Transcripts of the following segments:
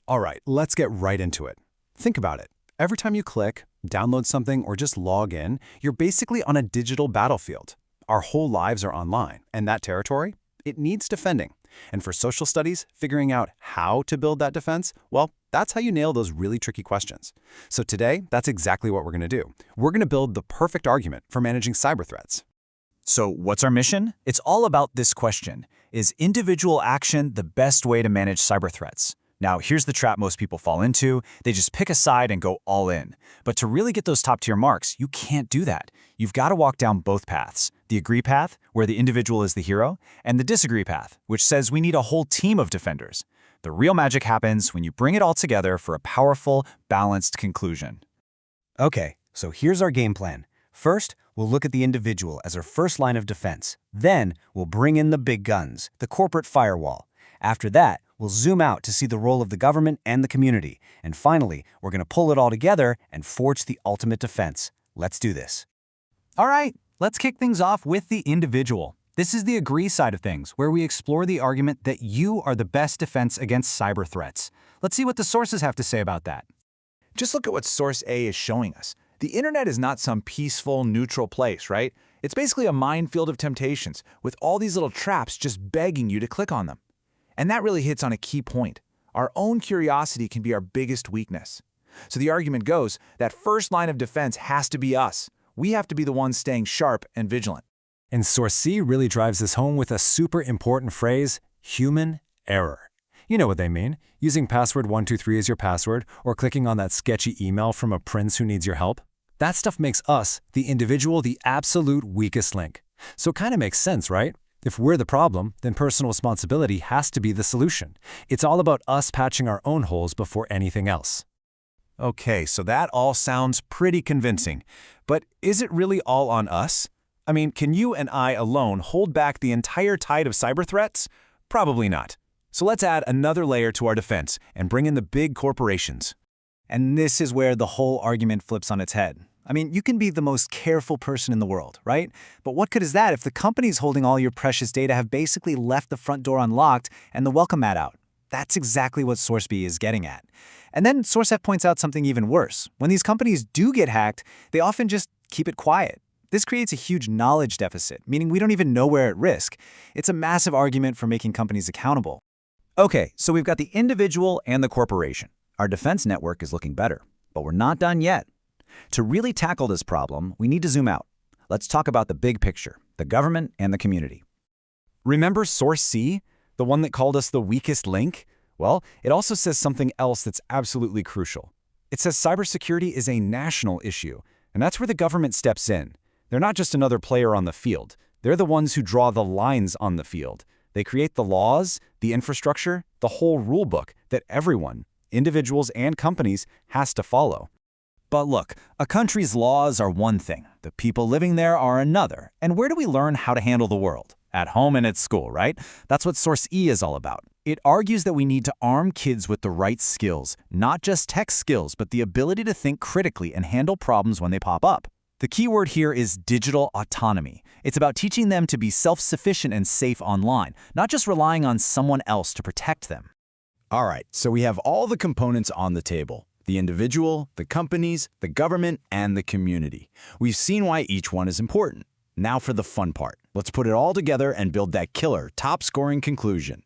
All right, let's get right into it. Think about it. Every time you click, download something, or just log in, you're basically on a digital battlefield. Our whole lives are online, and that territory, it needs defending. And for social studies, figuring out how to build that defense, well, that's how you nail those really tricky questions. So today, that's exactly what we're going to do. We're going to build the perfect argument for managing cyber threats. So what's our mission? It's all about this question. Is individual action the best way to manage cyber threats? Now, here's the trap most people fall into. They just pick a side and go all in. But to really get those top-tier marks, you can't do that. You've got to walk down both paths. The agree path, where the individual is the hero, and the disagree path, which says we need a whole team of defenders. The real magic happens when you bring it all together for a powerful, balanced conclusion. Okay, so here's our game plan. First, we'll look at the individual as our first line of defense. Then, we'll bring in the big guns, the corporate firewall. After that, we'll zoom out to see the role of the government and the community. And finally, we're going to pull it all together and forge the ultimate defense. Let's do this. All right, let's kick things off with the individual. This is the agree side of things, where we explore the argument that you are the best defense against cyber threats. Let's see what the sources have to say about that. Just look at what source A is showing us. The internet is not some peaceful, neutral place, right? It's basically a minefield of temptations, with all these little traps just begging you to click on them. And that really hits on a key point. Our own curiosity can be our biggest weakness. So the argument goes that first line of defense has to be us. We have to be the ones staying sharp and vigilant. And source C really drives this home with a super important phrase, human error. You know what they mean, using password 123 as your password, or clicking on that sketchy email from a prince who needs your help. That stuff makes us, the individual, the absolute weakest link. So it kind of makes sense, right? If we're the problem, then personal responsibility has to be the solution. It's all about us patching our own holes before anything else. Okay, so that all sounds pretty convincing. But is it really all on us? I mean, can you and I alone hold back the entire tide of cyber threats? Probably not. So let's add another layer to our defense and bring in the big corporations. And this is where the whole argument flips on its head. I mean, you can be the most careful person in the world, right? But what good is that if the companies holding all your precious data have basically left the front door unlocked and the welcome mat out? That's exactly what Source B is getting at. And then Source F points out something even worse. When these companies do get hacked, they often just keep it quiet. This creates a huge knowledge deficit, meaning we don't even know we're at risk. It's a massive argument for making companies accountable. Okay, so we've got the individual and the corporation. Our defense network is looking better, but we're not done yet. To really tackle this problem, we need to zoom out. Let's talk about the big picture, the government and the community. Remember source C, the one that called us the weakest link? Well, it also says something else that's absolutely crucial. It says cybersecurity is a national issue, and that's where the government steps in. They're not just another player on the field. They're the ones who draw the lines on the field. They create the laws, the infrastructure, the whole rule book that everyone, individuals and companies, has to follow. But look, a country's laws are one thing, the people living there are another. And where do we learn how to handle the world? At home and at school, right? That's what Source E is all about. It argues that we need to arm kids with the right skills, not just tech skills, but the ability to think critically and handle problems when they pop up. The key word here is digital autonomy. It's about teaching them to be self-sufficient and safe online, not just relying on someone else to protect them. All right, so we have all the components on the table. The individual, the companies, the government, and the community. We've seen why each one is important. Now for the fun part. Let's put it all together and build that killer, top-scoring conclusion.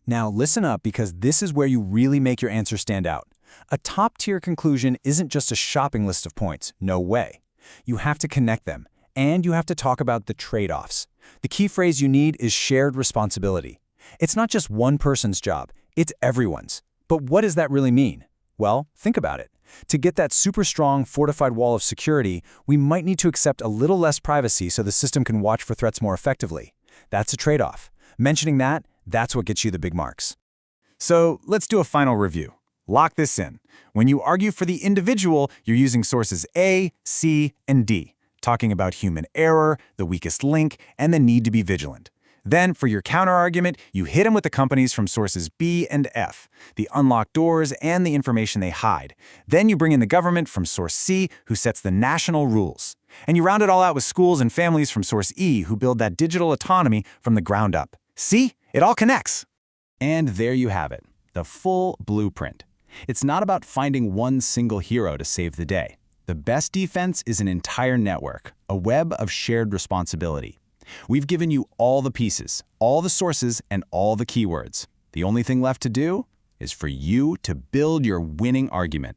Now listen up, because this is where you really make your answer stand out. A top-tier conclusion isn't just a shopping list of points. No way. You have to connect them, and you have to talk about the trade-offs. The key phrase you need is shared responsibility. It's not just one person's job, it's everyone's. But what does that really mean? Well, think about it. To get that super strong, fortified wall of security, we might need to accept a little less privacy so the system can watch for threats more effectively. That's a trade-off. Mentioning that, that's what gets you the big marks. So let's do a final review. Lock this in. When you argue for the individual, you're using sources A, C, and D, talking about human error, the weakest link, and the need to be vigilant. Then, for your counter-argument, you hit them with the companies from sources B and F, the unlocked doors and the information they hide. Then you bring in the government from source C, who sets the national rules. And you round it all out with schools and families from source E, who build that digital autonomy from the ground up. See? It all connects. And there you have it. the full blueprint. It's not about finding one single hero to save the day. The best defense is an entire network, a web of shared responsibility. We've given you all the pieces, all the sources, and all the keywords. The only thing left to do is for you to build your winning argument.